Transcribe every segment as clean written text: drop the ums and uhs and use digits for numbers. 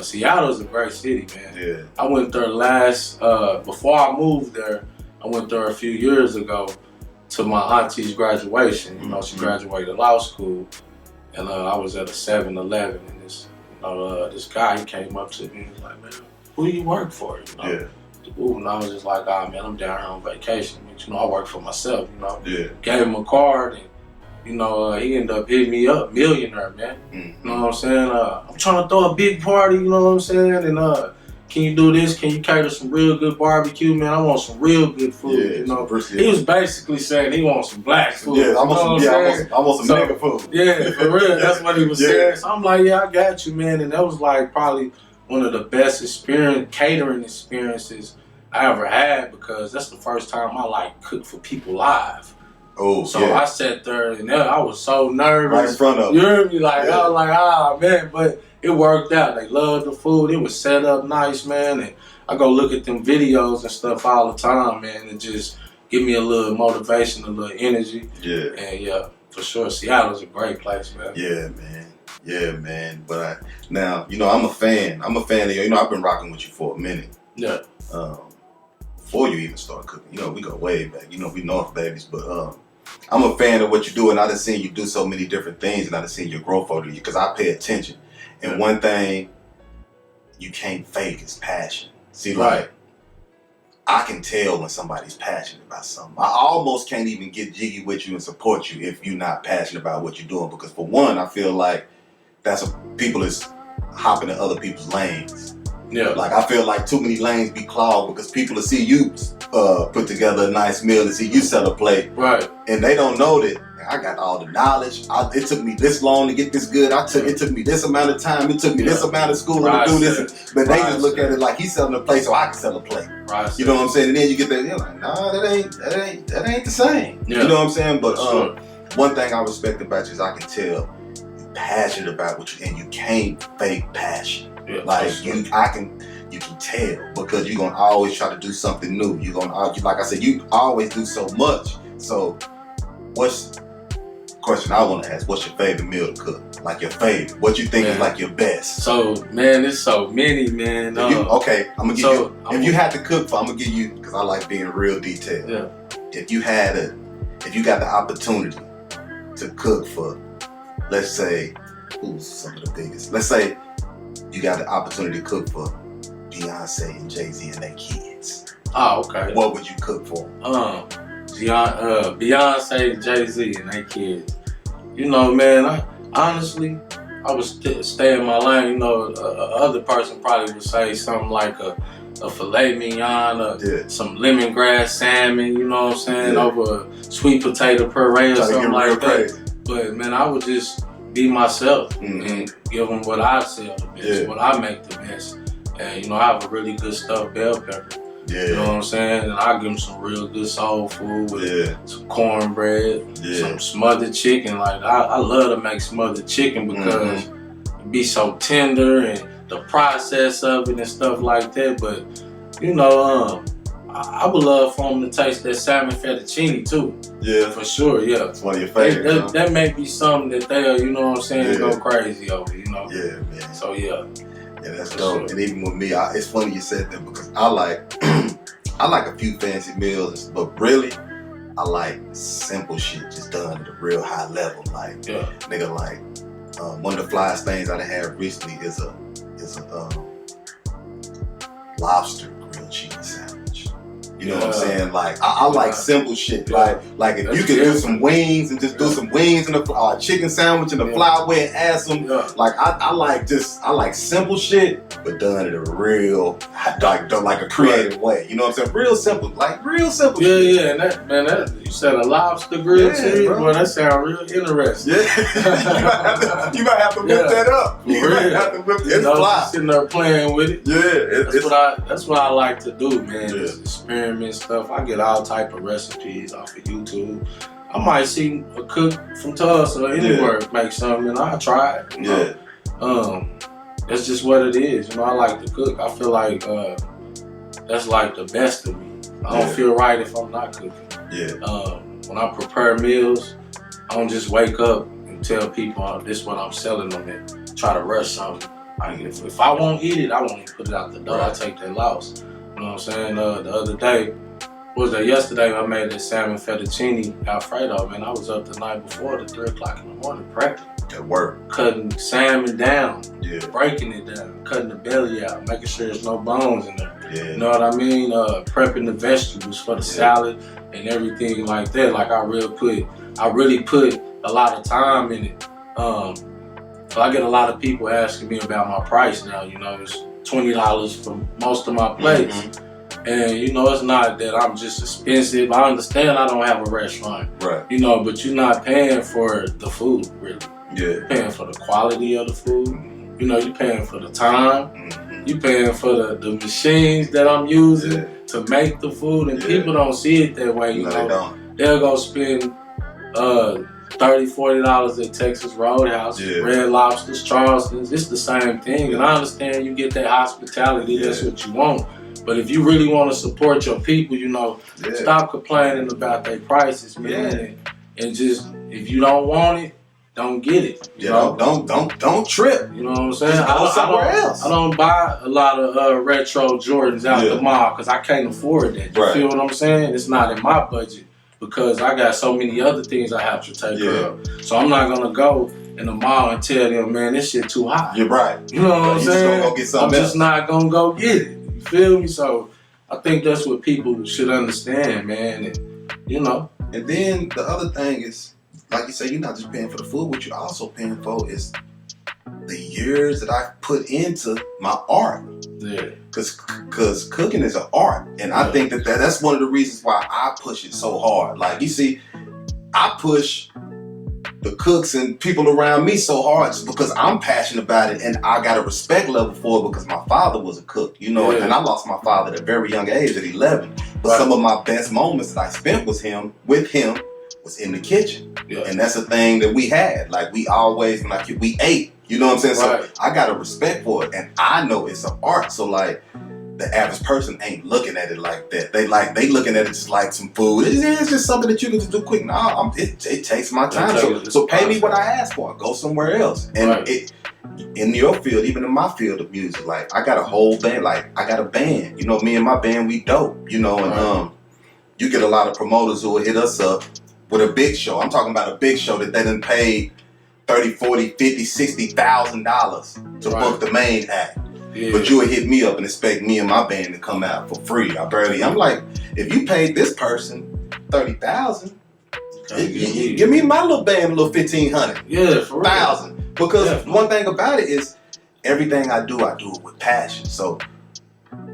Seattle's a great city, man. Yeah. I went there before I moved there, I went there a few years ago to my auntie's graduation. You know, she graduated law school, and I was at a 7-Eleven, and this guy, he came up to me and was like, man, who do you work for? You know? Yeah. And I was just like, oh man, I'm down here on vacation. But, you know, I work for myself, you know. Yeah. Gave him a card, and you know, he ended up hitting me up, millionaire, man. You know what I'm saying? I'm trying to throw a big party, you know what I'm saying? And can you do this? Can you cater some real good barbecue, man? I want some real good food, you know? He was basically saying he wants some black food. Yeah, I want some nigga food. Yeah, for real, that's what he was saying. So I'm like, yeah, I got you, man. And that was like probably one of the best catering experiences I ever had, because that's the first time I like cooked for people live. Oh, so I sat there and I was so nervous. Right in front of you heard me? Like, I was like, ah, man, but it worked out. They loved the food. It was set up nice, man. And I go look at them videos and stuff all the time, man, and just give me a little motivation, a little energy. Yeah. And yeah, for sure, Seattle's a great place, man. Yeah, man. Yeah, man. But now, you know, I'm a fan of you. You know, I've been rocking with you for a minute. Yeah. Before you even start cooking. You know, we go way back. You know, we North babies, but I'm a fan of what you do, and I done seen you do so many different things, and I done seen your growth over you, because I pay attention. And one thing you can't fake is passion. See, like, I can tell when somebody's passionate about something. I almost can't even get jiggy with you and support you if you're not passionate about what you're doing, because for one, I feel like that's what people is hopping in other people's lanes. Yeah. Like, I feel like too many lanes be clogged because people will see you put together a nice meal and see you sell a plate. Right. And they don't know that I got all the knowledge. It took me this long to get this good. It took me this amount of time. It took me this amount of school to do this. But they just look at it like he's selling a plate, so I can sell a plate. You know what I'm saying? And then you get that, you're like, nah, that ain't the same. Yeah. You know what I'm saying? But one thing I respect about you is I can tell you're passionate about what you, and you can't fake passion. Yeah, like you can tell, because you're gonna always try to do something new. You're gonna, like I said, you always do so much. So, question I want to ask? What's your favorite meal to cook? Like your favorite? What you think is like your best? So, man, there's so many, man. Okay, I'm gonna give you. If you had to cook for, I'm gonna give you, because I like being real detailed. Yeah. If you got the opportunity to cook for, let's say, who's some of the biggest? Let's say you got the opportunity to cook for Beyonce and Jay-Z and their kids. Oh, okay. What would you cook for? Beyonce, Jay-Z, and their kids. You know, man, I would stay in my lane. You know, other person probably would say something like a filet mignon, some lemongrass salmon, you know what I'm saying, over a sweet potato puree or something like that. But, man, I would just be myself and give them what I sell the best, what I make the best. And, you know, I have a really good stuffed bell pepper. Yeah. You know what I'm saying? And I give them some real good soul food with some cornbread, some smothered chicken. Like, I love to make smothered chicken because it be so tender and the process of it and stuff like that. But, you know, I would love for them to taste that salmon fettuccine too. Yeah. For sure, yeah. It's one of your favorites. That may be something that they'll, you know what I'm saying, go crazy over, you know? Yeah, man. So, yeah. Yeah, that's dope. Sure. And even with me, it's funny you said that, because I like a few fancy meals, but really, I like simple shit just done at a real high level. Like, nigga, like one of the flyest things I had recently is a lobster grilled cheese sandwich. You know what I'm saying? Like, I like simple shit. Like if you could do some wings and just do some wings in a chicken sandwich in a flyway and add some, like I like simple shit, but done in a real, like a creative way. You know what I'm saying? Real simple shit. Yeah, and that you said a lobster grilled cheese, bro. That sounds real interesting. Yeah, you might have to whip that up. You might have to whip it. It's fly. Sitting there playing with it. Yeah, that's what I like to do, man. Just experiment stuff. I get all type of recipes off of YouTube. I might see a cook from Tulsa or anywhere make something, and I try it. You know? That's just what it is. You know, I like to cook. I feel like that's like the best of me. I don't feel right if I'm not cooking. When I prepare meals, I don't just wake up and tell people this is what I'm selling them and try to rush something. Like if I won't eat it, I won't even put it out the door. I take that loss. You know what I'm saying? The other day, what was that? Yesterday, I made this salmon fettuccine Alfredo. Man, I was up the night before to 3 o'clock in the morning prepping. At work. Cutting salmon down, breaking it down, cutting the belly out, making sure there's no bones in there. Yeah. You know what I mean? Prepping the vegetables for the salad and everything like that. Like I really put a lot of time in it. So I get a lot of people asking me about my price now. You know, it's $20 for most of my plates. And you know, it's not that I'm just expensive. I understand I don't have a restaurant. Right. You know, but you're not paying for the food, really. Yeah. You're paying for the quality of the food. You know, you're paying for the time. You're paying for the machines that I'm using to make the food. And people don't see it that way. You know, they'll go spend $30, $40 at Texas Roadhouse, Red Lobster, Charleston's. It's the same thing. And I understand you get that hospitality. That's what you want. But if you really want to support your people, you know, stop complaining about their prices, man. And just, if you don't want it, don't get it. You know? Don't trip. You know what I'm saying? Just go somewhere else. I don't buy a lot of retro Jordans out the mall because I can't afford that. You feel what I'm saying? It's not in my budget because I got so many other things I have to take care of. So I'm not gonna go in the mall and tell them, man, this shit too high. You're right. You know what I'm saying? Go get something I'm just not gonna go get it. You feel me? So I think that's what people should understand, man. And, you know. And then the other thing is, like you say, you're not just paying for the food. What you're also paying for is the years that I've put into my art. Yeah. Cause cooking is an art, and I think that's one of the reasons why I push it so hard. Like you see, I push the cooks and people around me so hard just because I'm passionate about it, and I got a respect level for it because my father was a cook, you know, and I lost my father at a very young age at 11. But some of my best moments that I spent with him was in the kitchen. And that's a thing that we had. Like we always, like we ate, you know what I'm saying? So I got a respect for it, and I know it's an art. So like the average person ain't looking at it like that. They looking at it just like some food. It's just something that you can just do quick. No, it takes my time. So pay me what I ask for. Go somewhere else. And in your field, even in my field of music, like I got a whole band. Like I got a band. You know, me and my band, we dope. You know, and you get a lot of promoters who will hit us up with a big show. I'm talking about a big show that they done paid $30, $40, $50, $60,000 to book the main act. But you would hit me up and expect me and my band to come out for free. I'm like, if you paid this person $30,000, give me my little band a little $1,500. Yeah, for real. $1,000. Because one thing about it is everything I do it with passion. So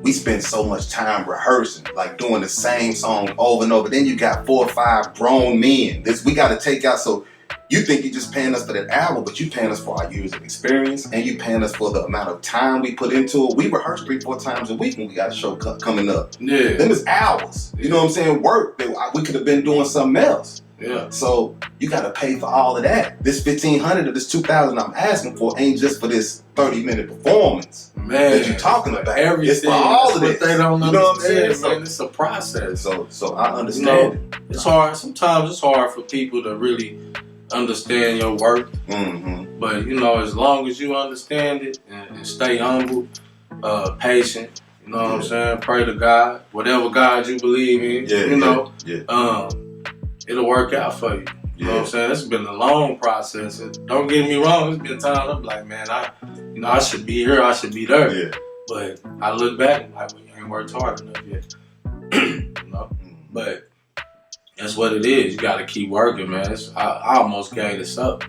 we spend so much time rehearsing, like doing the same song over and over. Then you got 4 or 5 grown men. We got to take out. So you think you're just paying us for that album, but you paying us for our years of experience, and you paying us for the amount of time we put into it. We rehearse 3-4 times a week when we got a show coming up. Yeah. Then it's hours. You know what I'm saying? Work that we could have been doing something else. Yeah. So you got to pay for all of that. This $1,500 or this $2,000 I'm asking for ain't just for this 30-minute performance that you're talking about. Everything. It's for all of this. They don't you know what I'm saying? So it's a process. So I understand. You know, it's hard. Sometimes it's hard for people to really understand your work. But you know, as long as you understand it and stay humble, patient, you know what I'm saying? Pray to God, whatever God you believe in, you know, it'll work out for you. You know what I'm saying? It's been a long process. Don't get me wrong, it's been times I'm like, man, I should be here, I should be there. Yeah. But I look back like, we ain't worked hard enough yet. You know? But that's what it is. You got to keep working, man. I almost gave this up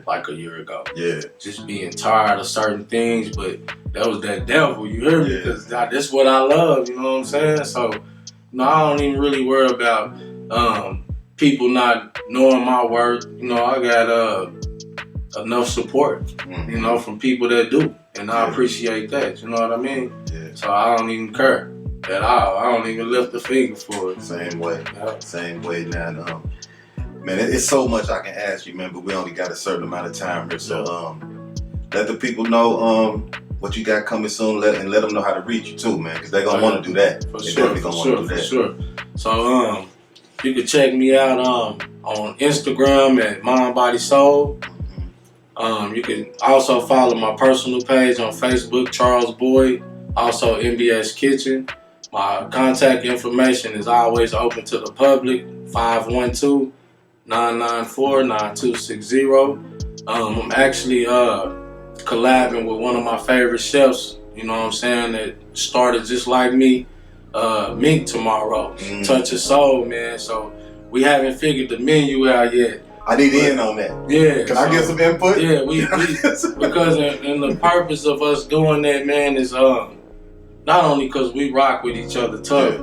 like a year ago. Yeah. Just being tired of certain things, but that was that devil, you hear me? Because that's what I love, you know what I'm saying? So, you know, I don't even really worry about people not knowing my work. You know, I got enough support, you know, from people that do. And I appreciate that, you know what I mean? Yeah. So I don't even care at all. I don't even lift a finger for it. Same way. Same way now. Man, it's so much I can ask you, man, but we only got a certain amount of time here. So let the people know what you got coming soon, and let them know how to reach you too, man, because they're going to want to do that. For sure. So you can check me out on Instagram at Mind Body Soul. You can also follow my personal page on Facebook, Charles Boyd, also MBS Kitchen. My contact information is always open to the public, 512-994-9260. I'm actually collabing with one of my favorite chefs, you know what I'm saying, that started just like me, Mink tomorrow. Touch of Soul, man. So we haven't figured the menu out yet. I need in on that. Yeah. Can I get some input? Yeah, we because in the purpose of us doing that, man, is not only because we rock with each other tough,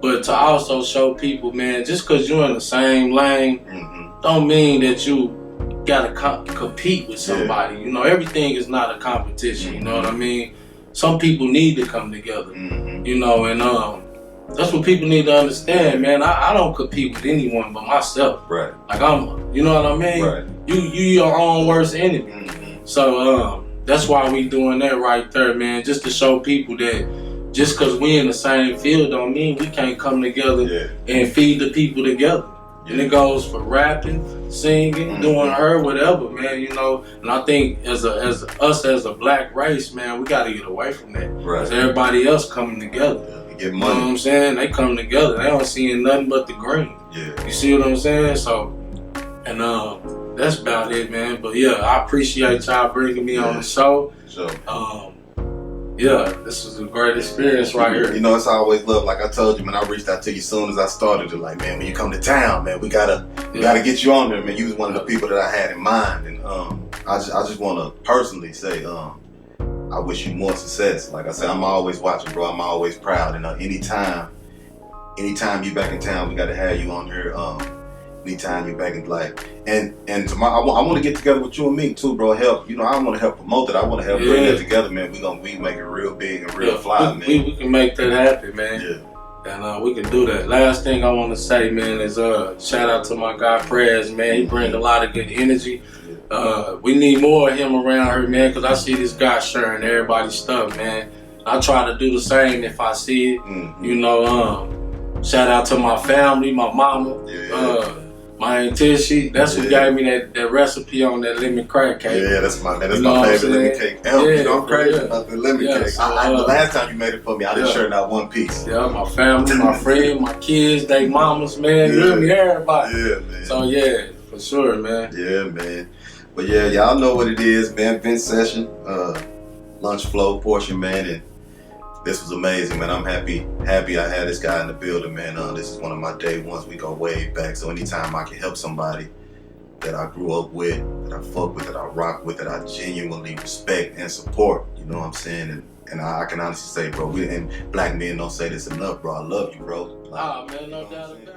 but to also show people, man, just because you're in the same lane, don't mean that you gotta compete with somebody. You know, everything is not a competition. You know what I mean? Some people need to come together. You know, and that's what people need to understand, man. I don't compete with anyone but myself. Right. Like you know what I mean? Right. You your own worst enemy. So that's why we doing that right there, man. Just to show people that just because we in the same field don't mean we can't come together and feed the people together. And it goes for rapping, singing, doing her, whatever, man, you know. And I think as us as a black race, man, we gotta get away from that. Right. Because everybody else coming together. Get money. You know what I'm saying? They come together. They don't see nothing but the green. Yeah. You see what I'm saying? So, and that's about it, man. But yeah, I appreciate y'all bringing me on the show. Sure. Yeah, this was a great experience right here. You know, it's always love. Like I told you, man, I reached out to you as soon as I started. Like, man, when you come to town, man, we gotta get you on there, man. You was one of the people that I had in mind, and I just want to personally say, I wish you more success. Like I said, I'm always watching, bro. I'm always proud, and anytime you back in town, we gotta have you on here. Anytime you back in and tomorrow I want to get together with you and Mink too, bro. Help, you know, I want to help promote that. I want to help bring that together, man. We make it real big and real fly, man. We can make that happen, man. Yeah. And we can do that. Last thing I want to say, man, is shout out to my guy Prez, man. He brings a lot of good energy. We need more of him around here, man, because I see this guy sharing everybody's stuff, man. I try to do the same if I see it. You know, shout out to my family, my mama. My auntie, that's who gave me that recipe on that lemon crack cake. Yeah, that's my favorite lemon cake. You know, I'm crazy about the lemon cake. So, the last time you made it for me, I didn't share not one piece. Yeah, my family, my friend, my kids, they mamas, man, really everybody. Yeah, man. So yeah, for sure, man. Yeah, man. But yeah, y'all know what it is, man. Vent session, lunch flow portion, man, and this was amazing, man. I'm happy I had this guy in the building, man. This is one of my day ones. We go way back. So anytime I can help somebody that I grew up with, that I fuck with, that I rock with, that I genuinely respect and support, you know what I'm saying? And I can honestly say, bro, and black men don't say this enough, bro. I love you, bro. Man, no doubt about it.